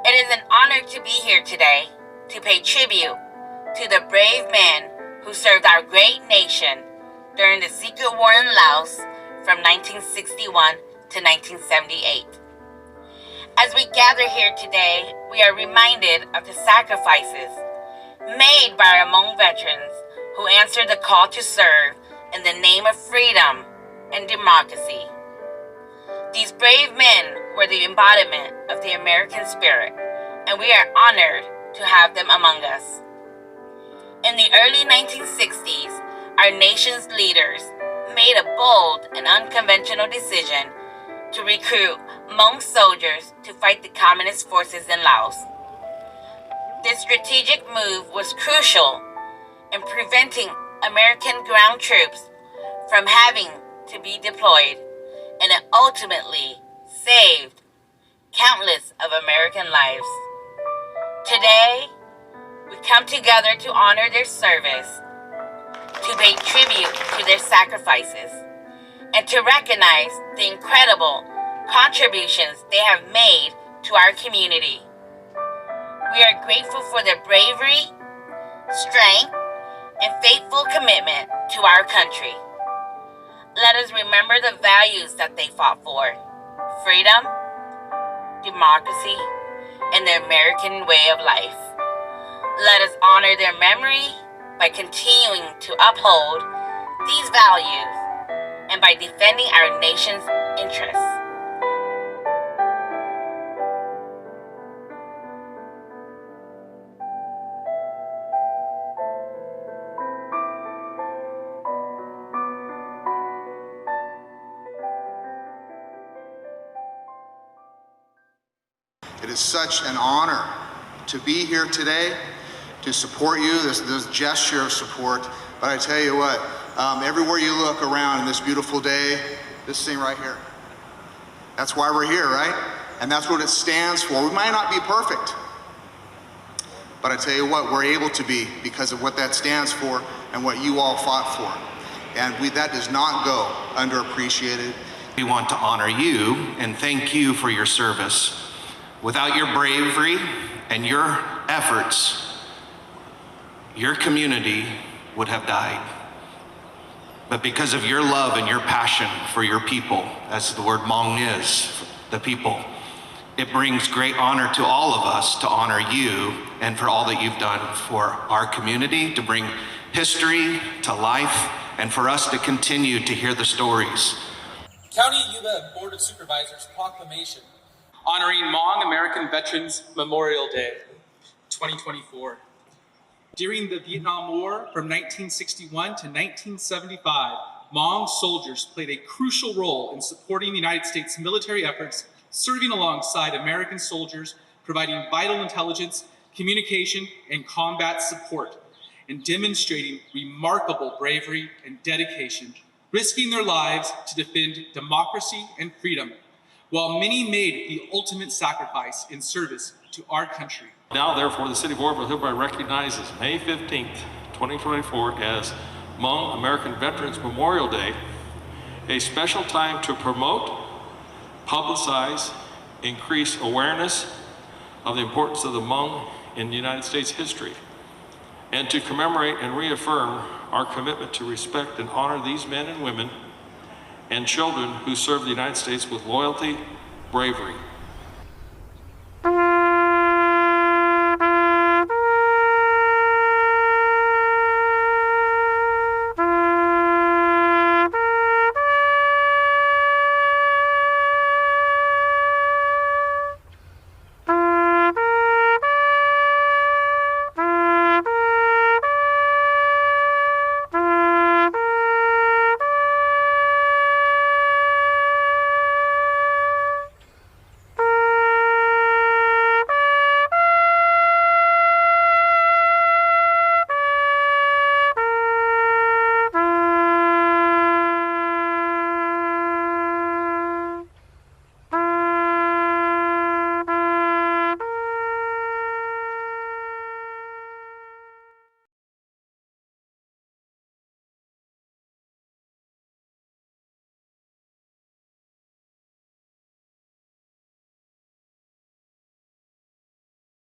It is an honor to be here today to pay tribute to the brave men who served our great nation during the secret war in Laos from 1961 to 1978. As we gather here today, we are reminded of the sacrifices made by our Hmong veterans who answered the call to serve in the name of freedom and democracy. These brave men were the embodiment of the American spirit, and we are honored to have them among us. In the early 1960s, our nation's leaders made a bold and unconventional decision to recruit Hmong soldiers to fight the communist forces in Laos. This strategic move was crucial in preventing American ground troops from having to be deployed, and it ultimately saved countless of American lives. Today, we come together to honor their service, to pay tribute to their sacrifices, and to recognize the incredible contributions they have made to our community. We are grateful for their bravery, strength, and faithful commitment to our country. Let us remember the values that they fought for: freedom, democracy, and the American way of life. Let us honor their memory by continuing to uphold these values and by defending our nation's interests. It is such an honor to be here today, to support you, this gesture of support. But I tell you what, everywhere you look around in this beautiful day, this thing right here, that's why we're here, right? And that's what it stands for. We might not be perfect, but I tell you what, we're able to be because of what that stands for and what you all fought for. And that does not go underappreciated. We want to honor you and thank you for your service. Without your bravery and your efforts, your community would have died. But because of your love and your passion for your people, as the word Hmong is, the people, it brings great honor to all of us to honor you and for all that you've done for our community, to bring history to life, and for us to continue to hear the stories. County Yuba Board of Supervisors proclamation honoring Hmong American Veterans Memorial Day 2024. During the Vietnam War from 1961 to 1975, Hmong soldiers played a crucial role in supporting the United States military efforts, serving alongside American soldiers, providing vital intelligence, communication, and combat support, and demonstrating remarkable bravery and dedication, risking their lives to defend democracy and freedom, while many made the ultimate sacrifice in service to our country. Now, therefore, the City of Orville hereby recognizes May 15th, 2024 as Hmong American Veterans Memorial Day, a special time to promote, publicize, increase awareness of the importance of the Hmong in United States history, and to commemorate and reaffirm our commitment to respect and honor these men and women and children who serve the United States with loyalty, bravery,